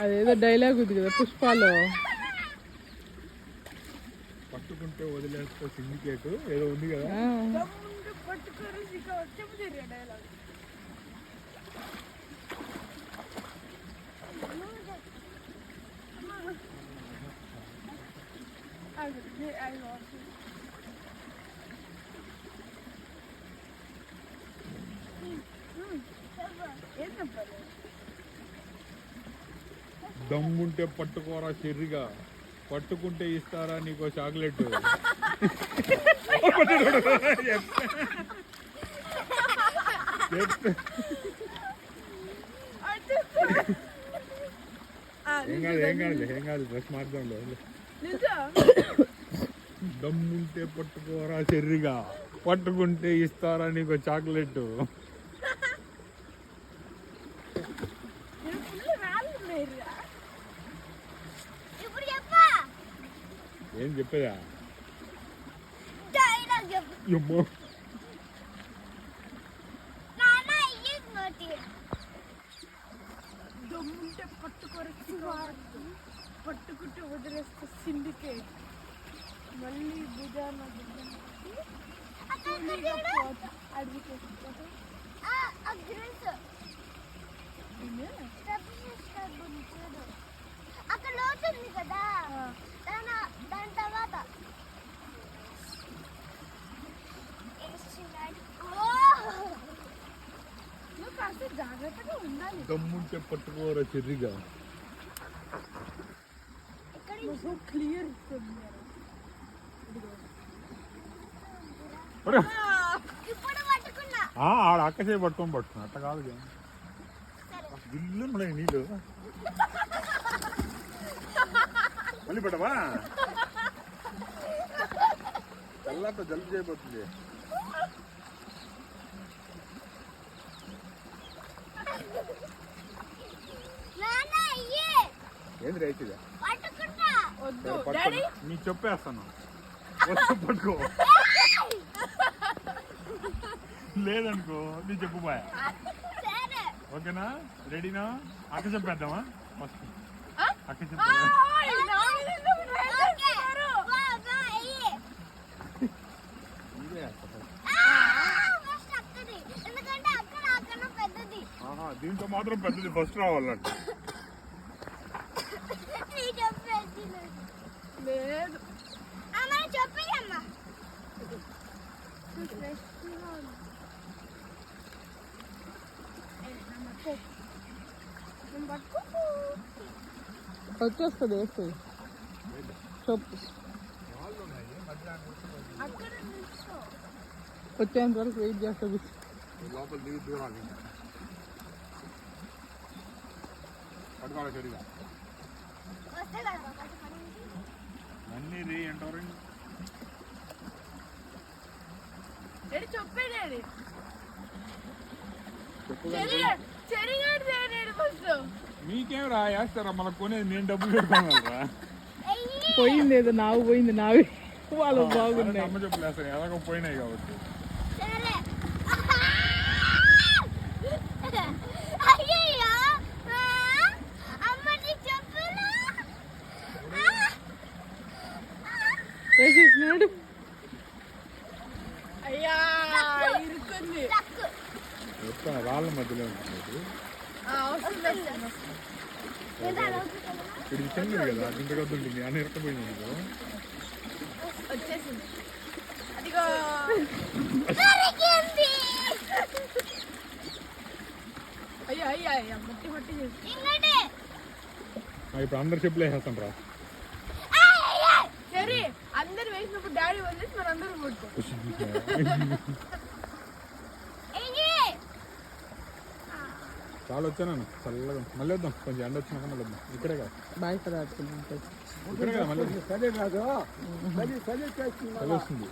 అదేదో డైలాగ్ ఉంది కదా పుష్పాలో, పట్టుకుంటే వదిలేస్తే సిండికేట్ ఏదో ఉంది కదా. దమ్ముంటే పట్టుకోరా చెర్రిగా, పట్టుకుంటే ఇస్తారా నీకో చాక్లెట్. ఏం కాదు డ్రెస్ మార్గంలో. దమ్ముంటే పట్టుకోరా చెర్రిగా, పట్టుకుంటే ఇస్తారా నీకో చాక్లెట్. ఏం చెప్పేదా? దమ్ముంటే పట్టుకుంటే వదిలేస్తే సిండికేట్, మళ్ళీ భుజాన అక్కడ లోతుంది కదా, దాని తర్వాత నువ్వు కాస్త జాగ్రత్తగా ఉండాలి. దమ్ముంటే పట్టుకోరా చెర్రిగా. క్లియర్ ఆడ అక్క చేయి పట్టుకున్నా అట్ట కాదు గిల్లు నీళ్ళు మళ్ళీ పెట్టవా, చల్లాట జలుబు చేయబోతుంది. ఏంది రైతుగా నీ చెప్పేస్తాను, వస్తు పట్టుకో, లేదనుకో నీ చెప్పు బాయ్. ఓకేనా, రెడీనా? అక్క చెప్పేద్దామా ఫస్ట్? అక్క చెప్పేద్దాం. దీంతో మాత్రం పెద్దది ఫస్ట్ రావాలంట. లేదు చెప్పమ్మా, వచ్చేస్తుంది వేస్తుంది చెప్పు. వచ్చేంత వరకు వెయిట్ చేస్తుంది. లోపల దిగి దూరాలి, పట్టుకోవాలి సరిగా. అన్నీ రీ అంటారు. చెప్పేది మీకేం రా వేస్తారా, మళ్ళీ కొనేది నేను డబ్బులు పెట్టుకోగలరా? పోయింది ఏదో నావు పోయింది, నావి వాళ్ళు బాగున్నాయి. అమ్మ చెప్పులు వేస్తాను ఎలాగో పోయినాయి కాబట్టి. వేసేసినాడు. అయ్యా ఇరుకుంది, రాళ్ళ మధ్యలో ఉంటుంది. ఇది చిన్నది కదా, ఇంత కొద్ది ఉంటుంది. అని ఇరకపోయింది అనుకో, వచ్చేసింది. అదిగో అయ్యో అయ్యా అయ్యా మట్టి మట్టి చేసి ఇప్పుడు అందరు చెప్పులు వేసేస్తాను రా. సరే అందరు వేసినప్పుడు డాడీ వదిలేసి మన అందరూ పడుకో. చాలా వచ్చాను చల్లగా. మళ్ళీ వద్దాం, కొంచెం ఎండ వచ్చినాక మళ్ళీ వద్దాం. ఇక్కడే కదా బాయ్ కదా, ఇక్కడే కదా మళ్ళీ చలి వస్తుంది.